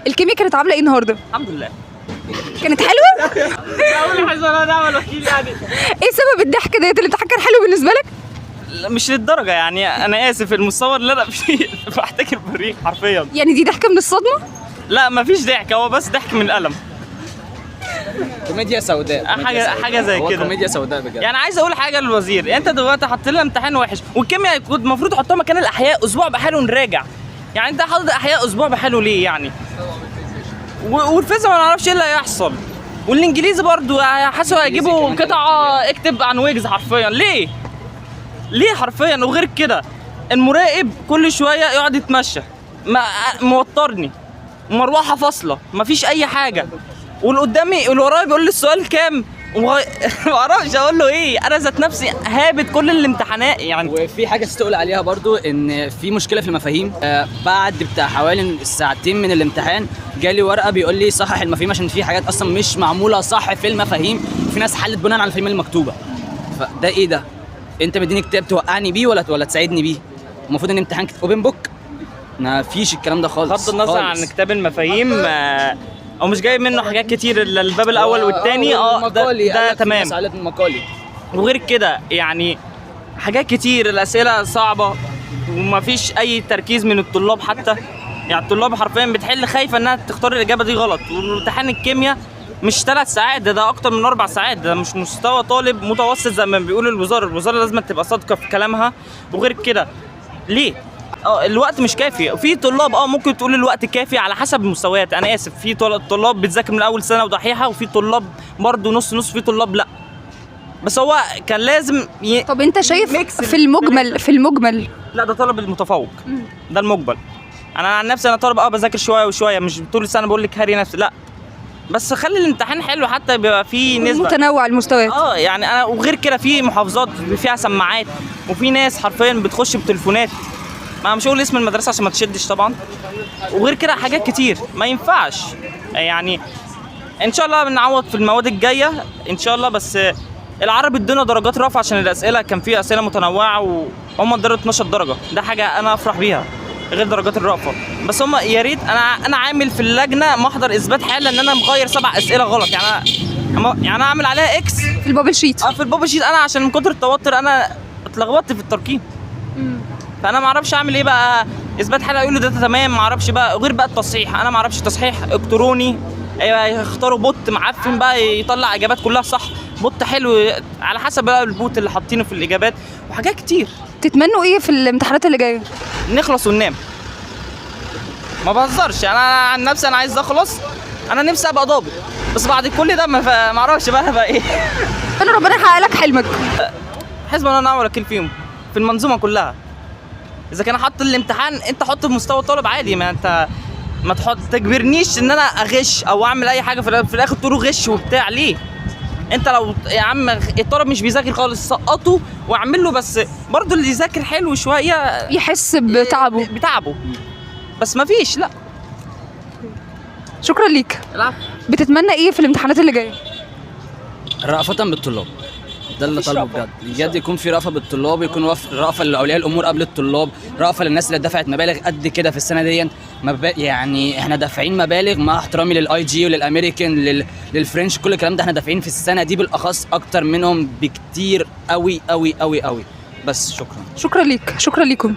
الكيمياء كانت عامله ايه النهارده؟ الحمد لله. كانت حلوه؟ اول حاجه انا اعمل وكيل يعني. ايه سبب الضحك ديت؟ الامتحان كان حلو بالنسبه لك؟ لا مش للدرجه يعني، انا اسف المستوى اللي انا فيه بحتكر بريق حرفيا. يعني دي ضحكه من الصدمه؟ لا مفيش ضحك، هو بس ضحك من الالم. كوميديا سوداء، حاجه زي هو كده. كوميديا سوداء بجد. يعني عايز اقول حاجه للوزير، انت دلوقتي حاطط لنا امتحان وحش، والكيمياء كنت المفروض تحطها مكان الاحياء اسبوع بحاله نراجع. يعني انت حاطط احياء اسبوع بحاله ليه يعني؟ والفيزياء ما نعرفش ايه اللي هيحصل. والانجليزي برضو حاسوا هيجيبوا قطعه اكتب عن ويجز حرفيا. ليه حرفيا؟ وغير كده المراقب كل شويه يقعد يتمشى، موترني، مروحه فاصله، مفيش اي حاجه. واللي قدامي واللي ورايا بيقول لي السؤال كام، ما اعرفش اقول له ايه. انا ذات نفسي هابت كل الامتحانات يعني. وفي حاجه تقول عليها برضو، ان في مشكله في المفاهيم. بعد بتاع حوالي ساعتين من الامتحان جالي ورقه بيقول لي صحح المفاهيم، عشان في حاجات اصلا مش معموله صح في المفاهيم، في ناس حلت بناء على المفاهيم المكتوبه. فده ايه ده؟ انت مديني كتاب توقعني بيه ولا تساعدني بيه؟ المفروض ان امتحان اوبن بوك، ما فيش الكلام ده خالص. بغض النظر عن كتاب المفاهيم او مش جايب منه حاجات كتير، الباب الاول والثاني ده تمام. وغير كده يعني حاجات كتير، الاسئله صعبه ومفيش اي تركيز من الطلاب حتى. يعني الطلاب حرفيا بتحل خايفه انها تختار الاجابه دي غلط. وامتحان الكيمياء مش 3 ساعات، ده اكتر من 4 ساعات. ده مش مستوى طالب متوسط زي ما بيقول الوزاره لازم تبقى صادقه في كلامها. وغير كده ليه الوقت مش كافي. في طلاب ممكن تقول الوقت كافي على حسب المستويات. انا اسف، في طلاب بتذاكر من اول سنه ودحيحه، وفي طلاب برضو نص نص، في طلاب لا. بس هو كان لازم طب انت شايف في المجمل لا ده طالب المتفوق، ده المقبل. انا عن نفسي انا طالب بذاكر شويه وشويه، مش طول السنه بقول لك هاري نفسي، لا بس خلي الامتحان حلو حتى بيبقى فيه نسبه متنوع المستويات. يعني انا وغير كده في محافظات فيها سماعات، وفي ناس حرفيا بتخش بتليفونات. ما مش هقول اسم المدرسه عشان ما تشدش طبعا. وغير كده حاجات كتير ما ينفعش يعني. ان شاء الله بنعوض في المواد الجايه ان شاء الله. بس العربي ادونا درجات رفع عشان الاسئله كان فيه اسئله متنوعه، وهم ادوا 12 درجه، ده حاجه انا افرح بيها غير درجات الرأفة. بس هم يا ريت انا عامل في اللجنه محضر اثبات حاله ان انا مغير 7 اسئله غلط. يعني انا عامل عليها اكس في البابل شيت. في البابل شيت. انا عشان من كتر التوتر انا اتلخبطت في الترقيم. فانا ما اعرفش اعمل ايه بقى. اثبات حاله يقولوا ده تمام، ما اعرفش بقى. غير بقى التصحيح، انا ما اعرفش تصحيح الكتروني. يختاروا بوت معفن بقى يطلع اجابات كلها صح، بوت حلو على حسب بقى البوت اللي حاطينه في الاجابات، وحاجات كتير. تتمنوا ايه في الامتحانات اللي جايه؟ نخلص وننام. ما بهزرش، انا عن نفسي انا عايز اخلص. انا نفسي ابقى ضابط، بس بعد كل ده ما اعرفش بقى ايه. انا ربنا يحقق لك حلمك. حسب انا نعمل وكيل فيهم في المنظومه كلها. اذا كان حط الامتحان انت حط بمستوى الطالب عادي، ما انت ما تجبرنيش ان انا اغش او اعمل اي حاجه في الاخر تقولوا غش وبتاع. ليه؟ انت لو يا عم الطالب مش بيذاكر خالص سقطه واعمل له، بس برضه اللي يذاكر حلو شويه يحس بتعبه. بس ما فيش. لا شكرا ليك. العفو. بتتمنى ايه في الامتحانات اللي جايه؟ رأفة بالطلاب، ده اللي طالبه بجد يكون في رأفة بالطلاب، يكون رأفة لاولياء الامور قبل الطلاب، رأفة للناس اللي دفعت مبالغ قد كده في السنه دي. يعني احنا دافعين مبالغ، مع احترامي للاي جي وللامريكان للفرنش، كل الكلام ده احنا دافعين في السنه دي بالاخص اكتر منهم بكتير قوي قوي قوي قوي. بس شكرا ليك. شكرا ليكم.